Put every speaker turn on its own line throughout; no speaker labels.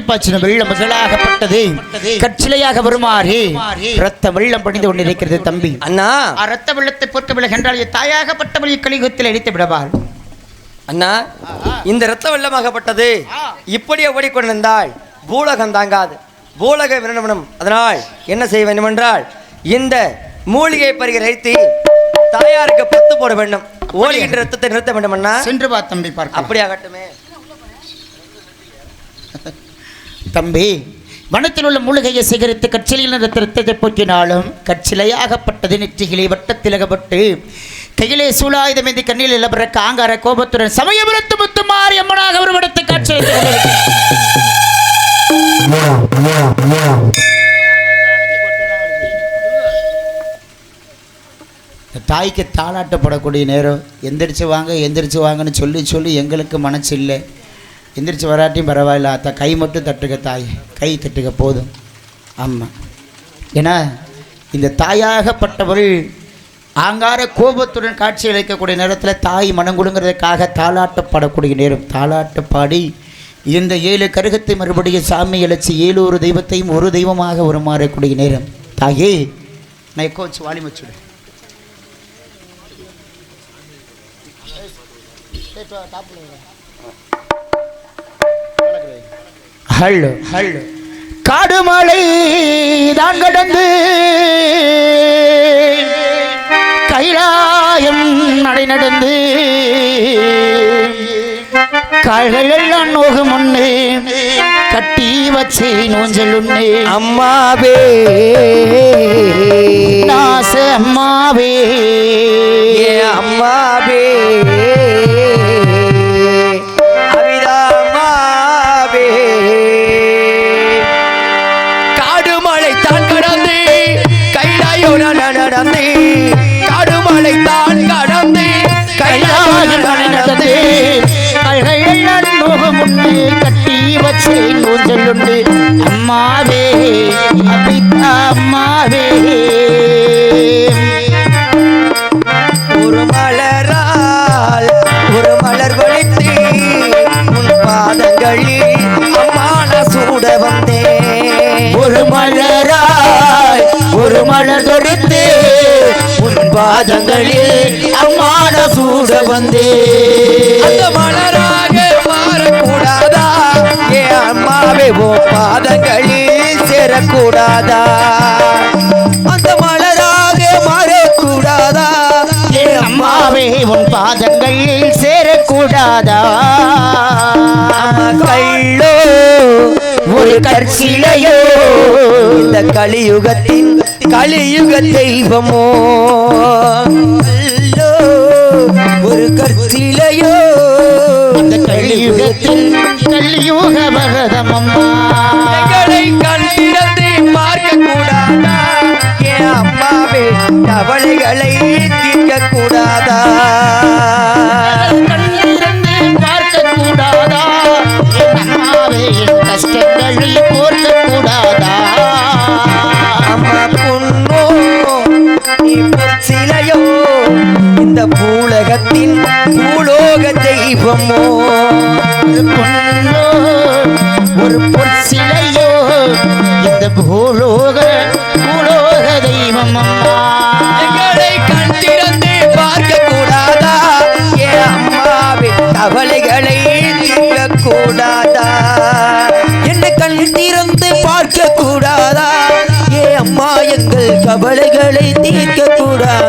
பாய்ச்சின வெள்ளம் முதலாகப்பட்டது கற்சிலையாக வருமாறி ரத்த வெள்ளம் படிந்து கொண்டிருக்கிறது. தம்பி
அண்ணா,
ரத்த வெள்ளத்தை பொறுக்கவில்லை என்றால் தாயாகப்பட்டவள் கலியுகத்தில் அடித்து விடவாள்.
அண்ணா, இந்த ரத்த வெள்ளமாகப்பட்டது இப்படியே ஓடிக்கொண்டிருந்தால் பூலகம் தாங்காது, பூலகம் விரண்டமனம். அதனால் என்ன செய்ய வேண்டும் என்றால் இந்த மூலிகை பரிகரித்து தாயாருக்கு பத்து போட வேண்டும், ஓடுகின்ற ரத்தத்தை நிறுத்த வேண்டும். அண்ணா
சென்று பா தம்பி, பார்க்க
அப்படியாகட்டுமே.
தம்பி, வனத்தில் உள்ள மூலிகையை சேகரித்து கற்சிலையில் ரத்தத்தை போக்கினாலும் கற்சிலையாகப்பட்டது நெற்றிகளை வட்டத்திலகப்பட்டு கையிலே சூலாயுதம் இந்த கண்ணில் இளவர காங்கார கோபத்துடன் சமயபுரத்து முத்து மாறி அம்மனாக ஒரு இடத்தை காட்சி தாய்க்கு தாளாட்டப்படக்கூடிய நேரம். எந்திரிச்சு வாங்க எந்திரிச்சு வாங்கன்னு சொல்லி சொல்லி எங்களுக்கு மனசு இல்லை. எந்திரிச்சு வராட்டியும் பரவாயில்ல, அத்தா கை மட்டும் தட்டுக, தாய் கை தட்டுக போதும். ஆமாம், ஏன்னா இந்த தாயாகப்பட்டவள் ஆங்கார கோபத்துடன் காட்சி அளிக்கக்கூடிய நேரத்தில் தாய் மனம் கொடுங்கிறதுக்காக தாளாட்டப்படக்கூடிய நேரம். தாளாட்ட பாடி இந்த 7 கருகத்தை மறுபடியும் சாமி அழைச்சி 7 தெய்வத்தையும் ஒரு தெய்வமாக உருமாறக்கூடிய நேரம். தாயே, நான் எக்கோ வச்சு வாலி வச்சுடு. Hello hello. காடுமலை தான் கடந்து கைலாயம் நடை நடந்து கால்களெல்லாம் நோகு முன்னே கட்டி வச்சே நோஞ்சல் உன்னே
அம்மாவே
நாச அம்மாவே
அம்மாவே அவிதாமாவே. காடுமலை தான் கடந்து கைலாயோ நடந்து, காடுமலை தான் கடந்து கைலாயம் நடந்து
முன்னே கட்டி வச்சே நோஞ்சல் உண்டு. அம்மாவே அபிதா அம்மாவே.
ஒரு மலரால் ஒரு மலர் வளைத்து உன் பாதங்களில் அம்மான சூட வந்தேன்.
ஒரு மலரால் ஒரு மலர் தொடுத்து உன் பாதங்களில் அம்மான சூட வந்தேன்.
அந்த மலராக மாறக்கூடாதா ஏ அம்மாவே, ஓ பாதங்களில் சேரக்கூடாதா? அந்த மலராக மாறக்கூடாதா
ஏ அம்மாவே, உன் பாதங்களில் சேரக்கூடாதா?
கள்ளோ ஒரு கற்சிலையோ இந்த கலியுகத்தின் கலியுக தெய்வமோ? கள்ளோ ஒரு கற்சிலையோ
இந்த கலியுகத்தில் கலியுக வரதமம்மா.
கண் திறந்து பார்க்க கூடாதா ஏ அம்மாவே, கவலைகளை தீர்க்க கூடாதா?
கண் திறந்து பார்க்க கூடாதா அம்மாவே, கஷ்டங்களை போர்க்க கூடாதா?
அம்மா பொன்னோ நீ சிலையோ இந்த பூலகத்தின் பூலோக தெய்வமோ?
பொன்னோ ஒரு பொற்சிலையோ இந்த பூலோக தெய்வம் அம்மா.
எங்களை கண் திறந்து பார்க்க கூடாதா ஏ அம்மாவே, கவலைகளை தீர்க்க கூடாதா? என்ன கண் திறந்து பார்க்க கூடாதா ஏ அம்மா, எங்கள் கவலைகளை தீர்க்க கூடாதா?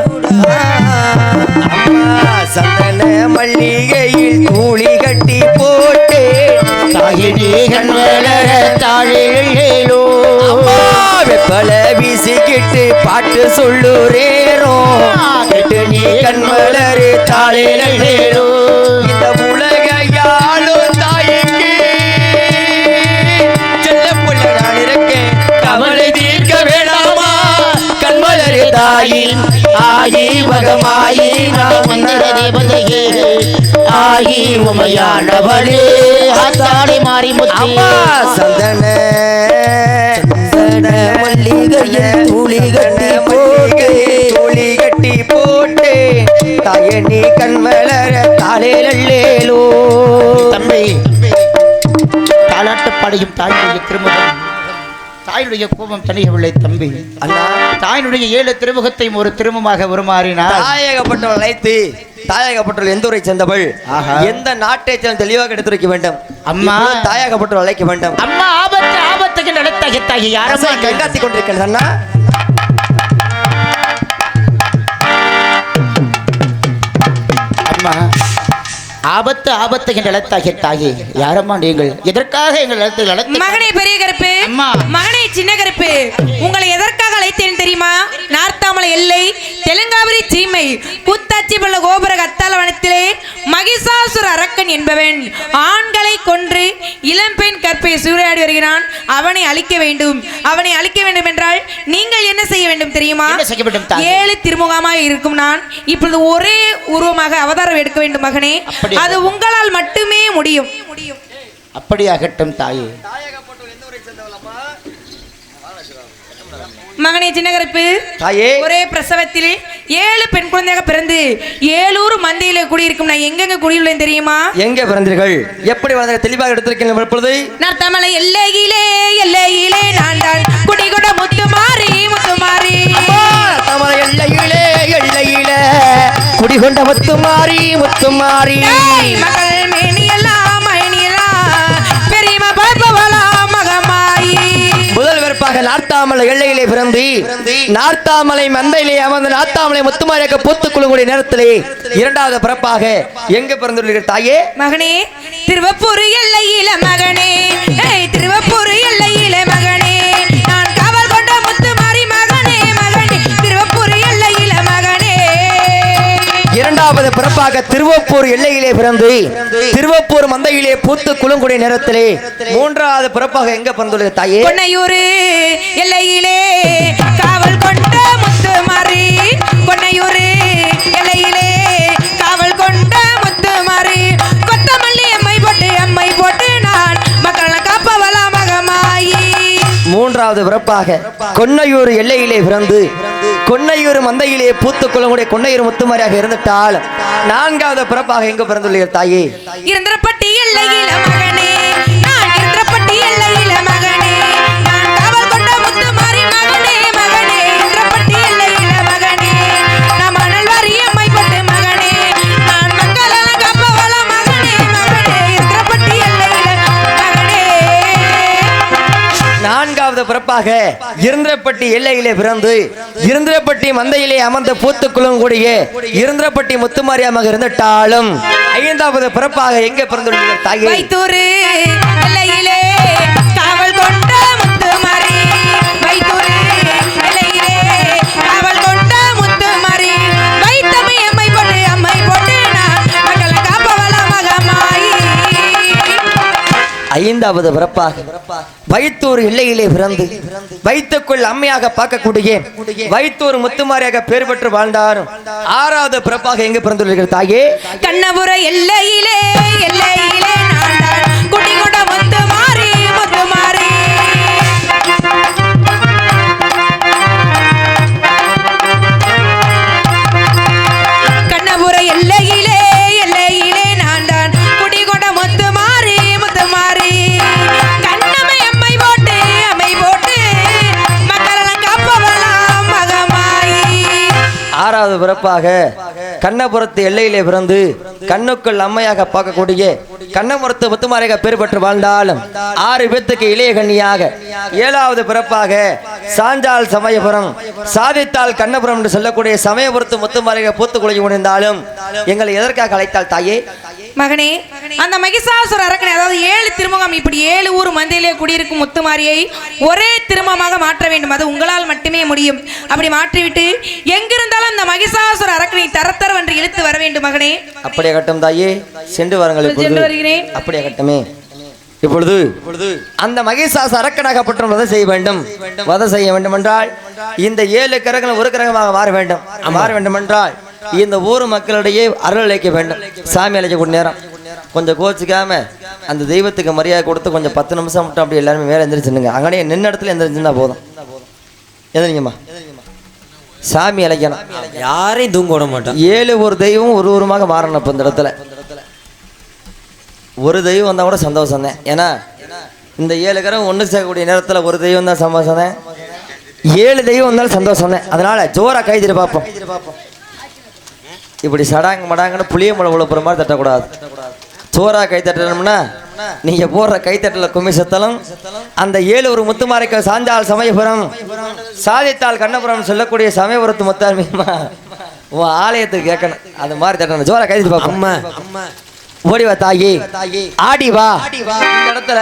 சந்தன மல்லிகையில் தூளி கட்டி போட்டே
தாயினி கண் வளர தாழேலோ
வெப்பல வீசிக்கிட்டு பாட்டு சொல்லுறேனோ, கேட்டு நீ கண் வளரு தாழேலோ. இந்த உலகையாளும் தாய்க்கு செல்ல புள்ள நான் இருக்கேன், கவலை தீர்க்க வேண்டாமா? கண் வளரு தாயின் ஆயி மகமாயி நாம்
தேவதையே ஆகி உமையானவளே ஆத்தாடி மாறி
அம்மா. சந்தன மல்லிகையில் துளி கட்டி போட்டு துளி கட்டி போட்டு தாயணி கண் வளர தாளேலோ.
தம்பி தாலாட்டு பாடி அடையும் தாயினுடைய திருமுகம், தாயினுடைய கோபம் தணியவில்லை தம்பி.
அண்ணா,
தாயினுடைய 7 திருமுகத்தையும் ஒரு திருமமாக உருமாறினார்.
தாயகப்பட்டவள் அழைத்து, தாயகப்பட்டவள் எந்த ஊரை சேர்ந்தவள், எந்த நாட்டை சேர்ந்த தெளிவாக எடுத்துரைக்க வேண்டும்.
அம்மா,
தாயகப்பட்டவள் அழைக்க வேண்டும்.
அம்மா, ஆபத்து ஆபத்துக்கு நடத்தாகி யாரம்மா
கங்காத்தி கொண்டிருக்கிறது அண்ணா.
அம்மா, ஆபத்து ஆபத்து என்று அழைத்தாகிய தாயே, யாரம்மா நீங்கள்? எதற்காக எங்கள் அழைத்து?
மகனே பெரிய கருப்பு, மகனே சின்ன கருப்பு, உங்களை எதற்காக அழைத்தேன் தெரியுமா? நார்த்தாமலை எல்லை தெலுங்காபுரி சீமை புத்தாச்சி பள்ள கோபுர கத்தால வனத்திலே மகிஷாசுர அரக்கன் என்பவன் ஆண்களை கொன்று இளம்பெண் கற்பை சூறையாடி வருகிறான். அவனை அழிக்க வேண்டும். அவனை அழிக்க வேண்டும் என்றால் நீங்கள் என்ன செய்ய வேண்டும் தெரியுமா? 7 திருமுகமாக இருக்கும் நான் இப்பொழுது ஒரே உருவமாக அவதாரம் எடுக்க வேண்டும் மகனே. அது உங்களால் மட்டுமே முடியும்.
அப்படியாகட்டும் தாயே.
மகனே சின்ன கருப்பு, ஒரே பிரசவத்தில் 7 பெண் குழந்தையாக பிறந்து 7 ஊர் மந்தியிலே குடியிருக்கும். நான் எங்கெங்க குடியுள்ளேன் தெரியுமா?
எங்க பிறந்தீர்கள்? எப்படி வளர்ந்த தெளிவாக எடுத்திருக்கீங்க. இப்பொழுது
நான் தமிழை எல்லையிலே எல்லையிலே நான் தான் குடிகொட முத்துமாரி முத்துமாரி.
தமிழை எல்லையிலே எல்லையிலே குடிகொண்ட முத்துமாரி முத்துமாரி.
மகள் மேனியெல்லாம் மயனியெல்லாம் பெரியமா பார்ப்பவளா மகமாயி.
முதல் வெறுப்பாக நார்த்தாமலை எல்லையிலே பிறந்து நார்த்தாமலை மந்தையிலே அமர்ந்து நார்த்தாமலை முத்துமாரியாக பூத்துக்குழுக்கூடிய நேரத்திலே இரண்டாவது பிறப்பாக எங்க பிறந்துள்ளீர்கள் தாயே?
மகனே திருவப்பூர் எல்லையில மகனே, திருவப்பூர் எல்லையில மகனே, நான் காவல் கொண்ட முத்துமாரி மகனே மகனே, திருவப்பூர் எல்லையில மகனே.
இரண்டாவது பிறப்பாக திருவப்பூர் எல்லையிலே பிறந்து திருவப்பூர் மந்தையிலே பூத்து குலுங்குடைய நேரத்திலே மூன்றாவது பிறப்பாக எங்க பிறந்துள்ள தாயே?
கொன்னையூர் எல்லையிலே காவல் கொண்ட முத்துமாரி, கொன்னையூர் எல்லையிலே காவல் கொண்ட முத்துமாரி. கொத்தமல்லி அம்மை போட்டு நான் மக்களை காப்பவளா மகமாயி.
மூன்றாவது பிறப்பாக கொன்னையூர் எல்லையிலே பிறந்து கொன்னையூர் மந்தையிலே பூத்து குளங்குடைய கொன்னையூர் முத்துமாரியாக இருந்துட்டால் நான்காவது பிறப்பாக எங்க பிறந்துள்ளீர்கள் தாயே?
இருந்திரப்பட்டி எல்லையில மகனே, நான் இருந்திரப்பட்டி எல்லையில மகனே, நான் காவல் கொண்ட முத்துமாரி மகனே மகனே, இருந்திரப்பட்டி எல்லையில மகனே, நான் மணல் வாரி அம்மை போட்டு மகனே, நான் மக்களெல்லாம் காப்பவளா மகனே மகனே, இருந்திரப்பட்டி எல்லையில மகனே.
நான்காவது பிறப்பாக இருந்திரப்பட்டி எல்லையிலே பிறந்து இருந்திரப்பட்டி மந்தையிலே அமர்ந்த பூத்து குளங்குடைய இருந்திரப்பட்டி முத்துமாரியாக இருந்துட்டாலும் ஐந்தாவது பிறப்பாக எங்க பிறந்துள்ளீர்கள் தாயே?
வைத்தூர் எல்லையிலே காவல் கொண்ட முத்துமாரி, வைத்தூர் எல்லையிலே காவல் கொண்ட முத்துமாரி, வைத்தமை அம்மை போட்டு நான் மக்களை காப்பவளா மகமாயி.
ஐந்தாவது பிறப்பாக வைத்தூர் எல்லையிலே பிறந்து வைத்துக்குள் அம்மையாக பார்க்கக்கூடிய வைத்தூர் முத்துமாரியாக பேர் பெற்று வாழ்ந்தாரும் ஆறாவது பிறப்பாக எங்க பிறந்துள்ளீர்கள் தாயே?
கண்ணபுர எல்லையிலே எல்லையிலே நான் தான் குடிகொண்ட முத்துமாரி முத்துமாரி. கண்ணபுர எல்லையிலே எல்லையிலே நான் தான் குடிகொண்ட முத்துமாரி முத்துமாரி. கண்ணமை அம்மை போட்டு மக்களெல்லாம் காப்பவளா மகமாயி.
ஆறாவது பிறப்பாக கண்ணபுரத்து எல்லையிலே பிறந்து கண்ணுக்குள் அம்மையாக பார்க்கக்கூடிய கண்ணபுரத்து முத்துமாரியாக பேர் பெற்று வாழ்ந்தாலும் 6 பேத்துக்கு இளைய கண்ணியாக ஏழாவது பிறப்பாக சாஞ்சால் சமயபுரம் சாதித்தால் கண்ணபுரம் என்று சொல்லக்கூடிய சமயபுரத்து முத்துமாரியாக பூத்து குளிக்க முடிந்தாலும் எங்களை எதற்காக அழைத்தால் தாயே?
மகனே, அந்த மகிஷாசுர அரக்கனை, அதாவது 7 திருமுகம், இப்படி 7 ஊர் மந்தையிலே குடியிருக்கும் முத்துமாரியை ஒரே திருமமாக மாற்ற வேண்டும். அது உங்களால் மட்டுமே முடியும். அப்படி மாற்றிவிட்டு எங்கிருந்தாலும் அந்த மகிஷாசுர அரக்கனை தரத்தரவென்று இழுத்து வர வேண்டும் மகனே.
அப்படியே கட்டும் தாயே, சென்று வாருங்கள். அப்படியே கட்டமே. இப்பொழுது அந்த மகிஷாசுர அரக்கனாகப்பட்ட வதை செய்ய வேண்டும். வதை செய்ய வேண்டும் என்றால் இந்த 7 கிரகங்கள் ஒரு கிரகமாக மாற வேண்டும் என்றால் இந்த ஊர் மக்களிடையே அருள் அழைக்க வேண்டும். சாமி அழைக்கக்கூடிய நேரம் கொஞ்சம் கோச்சிக்காம அந்த தெய்வத்துக்கு மரியாதை கொடுத்து கொஞ்சம் 10 நிமிஷம் மட்டும் அப்படி எல்லாருமே மேலே எந்திரிச்சுங்க. அங்கனே நின்ன இடத்துல எந்திரிச்சுன்னா போதும். எந்திரிங்கம்மா. சாமி அழைக்கணும்.
யாரையும் தூங்க விட மாட்டோம்.
7 ஒரு தெய்வம் ஒரு உருவமாக மாறணும். இப்போ இந்த இடத்துல ஒரு தெய்வம் வந்தால் கூட சந்தோஷம் தான். ஏன்னா இந்த 7 கரம் ஒன்று சேர்க்கக்கூடிய நேரத்தில் ஒரு தெய்வம் தான் சந்தோஷம் தான், 7 தெய்வம் வந்தாலும் சந்தோஷம் தான். அதனால ஜோரா கைதிட்டு பார்ப்போம். இப்படி சடாங்க மடாங்கன்னு புளிய மழை உழப்புற மாதிரி தட்டக்கூடாது. சோறா கை தட்டணும்னா நீங்க போடுற கைத்தட்டல கும்மி சத்தலும் அந்த 7 ஒரு முத்துமாரிக்க சாஞ்சால் சமயபுரம் சாதித்தால் கண்ணபுரம் சொல்லக்கூடிய சமயபுரத்து முத்தார்மியமா உன் ஆலயத்துக்கு கேட்கணும். அது மாதிரி தட்டணும். ஜோரா கைதிட்டு பார்ப்போம். அம்மா ஓடி வா தாயி, ஆடி வா. இந்த இடத்துல